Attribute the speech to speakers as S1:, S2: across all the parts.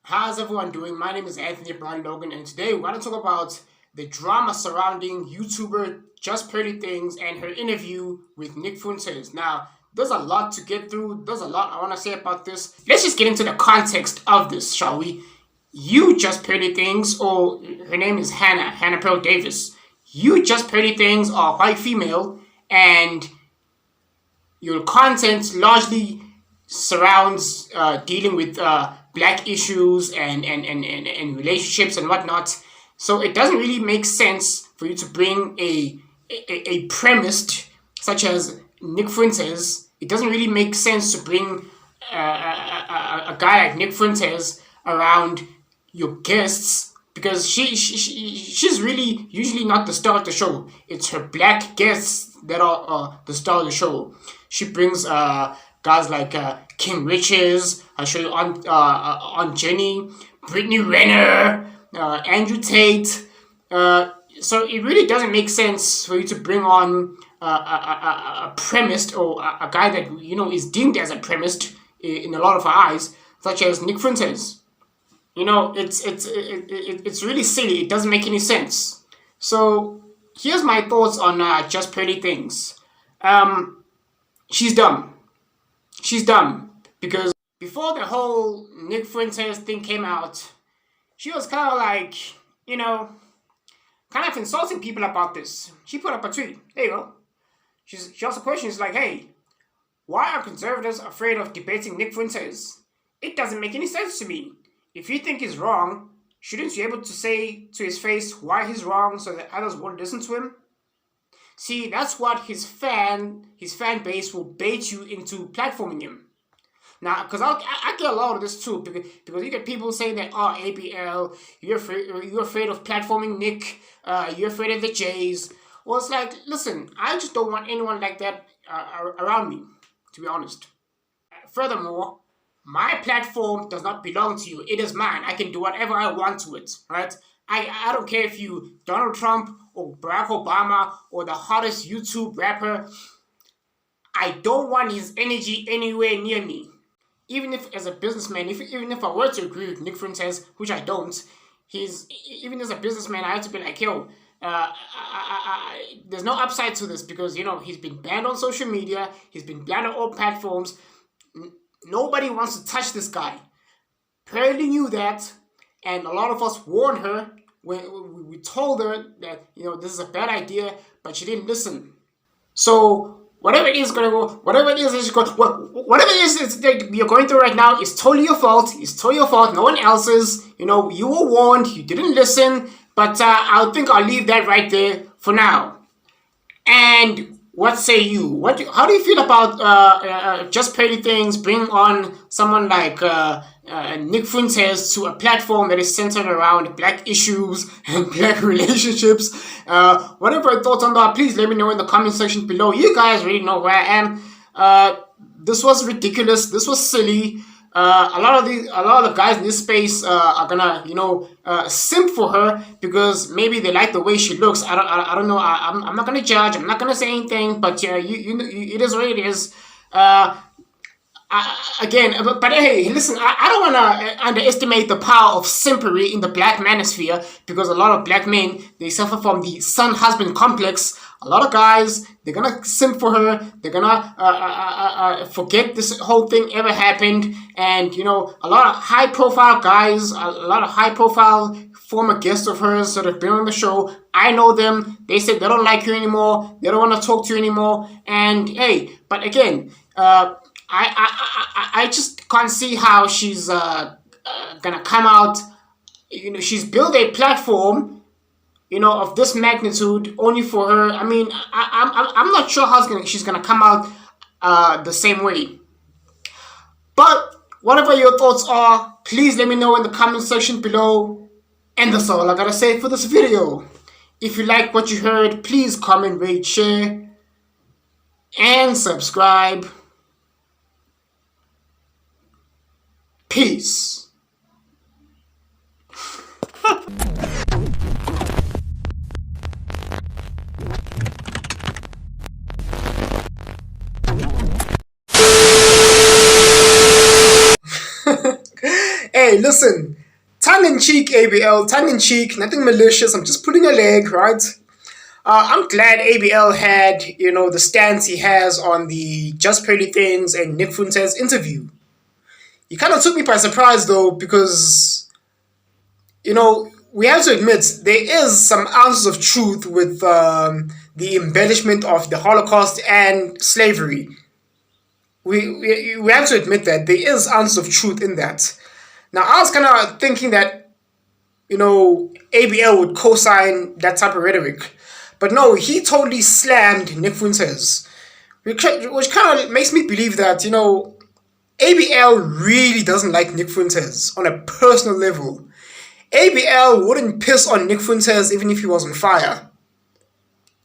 S1: How's everyone doing? My name is Anthony Brian Logan, and today we're going to talk about the drama surrounding YouTuber Justpearlythings and her interview with Nick Fuentes. Now, there's a lot to get through. There's a lot I want to say about this. Let's just get into the context of this, shall we? You Justpearlythings, or her name is Hannah Pearl Davis. You Justpearlythings are white female, and your content largely surrounds dealing with black issues and relationships and whatnot. So it doesn't really make sense for you to bring a premise such as Nick Fuentes. It doesn't really make sense to bring a guy like Nick Fuentes around your guests, because she's really usually not the star of the show. It's her black guests that are the star of the show. She brings guys like King Riches, I'll show you on Jenny, Brittany Renner, Andrew Tate. So it really doesn't make sense for you to bring on a premised, or a guy that is deemed as a premised in a lot of our eyes, such as Nick Fuentes. It's really silly. It doesn't make any sense. So here's my thoughts on Justpearlythings. She's dumb. She's dumb because before the whole Nick Fuentes thing came out, she was kind of like, kind of insulting people about this. She put up a tweet. There you go. She asked a question. She's like, hey, why are conservatives afraid of debating Nick Fuentes? It doesn't make any sense to me. If you think he's wrong, shouldn't you be able to say to his face why he's wrong so that others won't listen to him? See, that's what his fan base will bait you into platforming him. Now, because I get a lot of this too, because you get people saying that, oh, ABL, you're afraid of platforming Nick, you're afraid of the Jays. Well, it's like, listen, I just don't want anyone like that around me, to be honest. Furthermore, my platform does not belong to you. It is mine. I can do whatever I want to it, right? I don't care if you Donald Trump or Barack Obama or the hottest YouTube rapper. I don't want his energy anywhere near me. Even if, as a businessman, even if I were to agree with Nick Fuentes, which I don't, even as a businessman, I have to be like, yo, there's no upside to this, because he's been banned on social media, he's been banned on all platforms. Nobody wants to touch this guy. Pearly knew that, and a lot of us warned her when we told her that this is a bad idea, but she didn't listen. So whatever it is that you're going through right now is totally your fault. It's totally your fault. No one else's. You were warned. You didn't listen. But I think I'll leave that right there for now. And what say you? How do you feel about Justpearlythings bringing on someone like Nick Fuentes to a platform that is centered around black issues and black relationships? Whatever your thoughts on that, please let me know in the comment section below. You guys already know where I am. This was ridiculous. This was silly. A lot of the guys in this space are gonna simp for her because maybe they like the way she looks. I don't know. I'm not gonna judge. I'm not gonna say anything. But yeah, it is what it is. But hey, listen, I don't want to underestimate the power of simpery in the black manosphere, because a lot of black men, they suffer from the son-husband complex. A lot of guys, they're gonna simp for her. They're gonna forget this whole thing ever happened. And a lot of high-profile guys, a lot of high-profile former guests of hers that have been on the show, I know them. They said they don't like you anymore. They don't want to talk to you anymore. And hey, but again, I just can't see how she's gonna come out. She's built a platform, of this magnitude only for her. I mean, I'm not sure how she's gonna come out the same way. But whatever your thoughts are, please let me know in the comment section below. And that's all I gotta say for this video. If you like what you heard, please comment, rate, share, and subscribe. Peace. Hey, Hey, listen, tongue in cheek, ABL, tongue in cheek, nothing malicious. I'm just pulling a leg, right? I'm glad ABL had, the stance he has on the Just Pearly Things and Nick Fuentes interview. He kind of took me by surprise though, because, we have to admit there is some ounces of truth with the embellishment of the Holocaust and slavery. We have to admit that there is ounces of truth in that. Now, I was kind of thinking that, ABL would co-sign that type of rhetoric. But no, he totally slammed Nick Fuentes, which kind of makes me believe that, ABL really doesn't like Nick Fuentes on a personal level. ABL wouldn't piss on Nick Fuentes even if he was on fire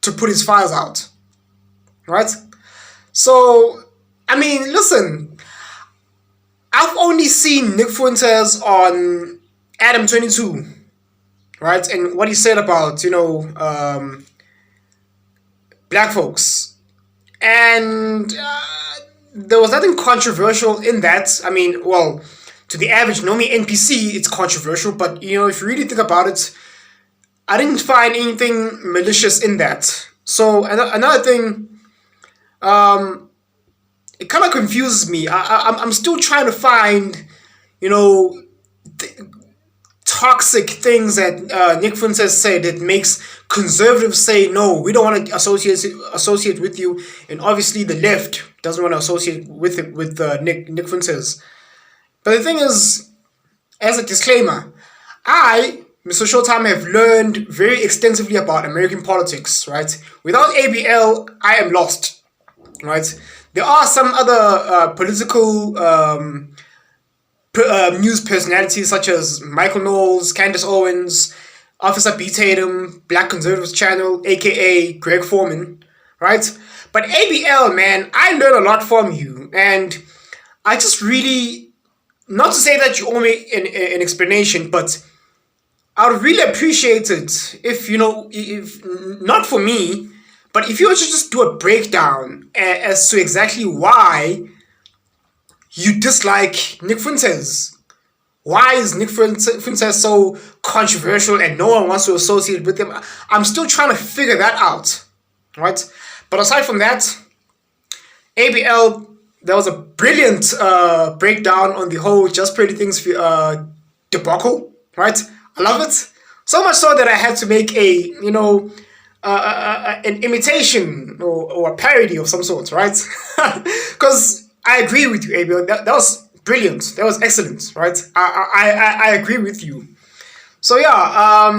S1: to put his fires out, right? So, I mean, listen, I've only seen Nick Fuentes on Adam 22, right? And what he said about, black folks. And there was nothing controversial in that. I mean, well, to the average Nomi NPC, it's controversial, but, if you really think about it, I didn't find anything malicious in that. So, another thing, it kind of confuses me. I'm still trying to find, toxic things that Nick Fuentes said that makes conservatives say no, we don't want to associate with you, and obviously the left doesn't want to associate with Nick Fuentes. But the thing is, as a disclaimer, I, MrShowTym, have learned very extensively about American politics. Right, without ABL, I am lost. Right, there are some other political news personalities such as Michael Knowles, Candace Owens, Officer B. Tatum, Black Conservatives Channel, aka Greg Foreman, right? But ABL, man, I learned a lot from you, and I just really, not to say that you owe me an explanation, but I would really appreciate it if, if not for me, but if you were to just do a breakdown as to exactly why you dislike Nick Fuentes. Why is Nick Fuentes so controversial and no one wants to associate with him? I'm still trying to figure that out, right? But aside from that, ABL, there was a brilliant breakdown on the whole Just Pretty Things debacle, right? I love it. So much so that I had to make an imitation or a parody of some sort, right? Because I agree with you, ABL. That was brilliant. That was excellent, right? I agree with you. So yeah,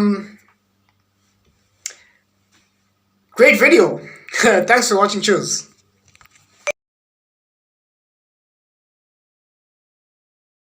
S1: great video. Thanks for watching. Cheers.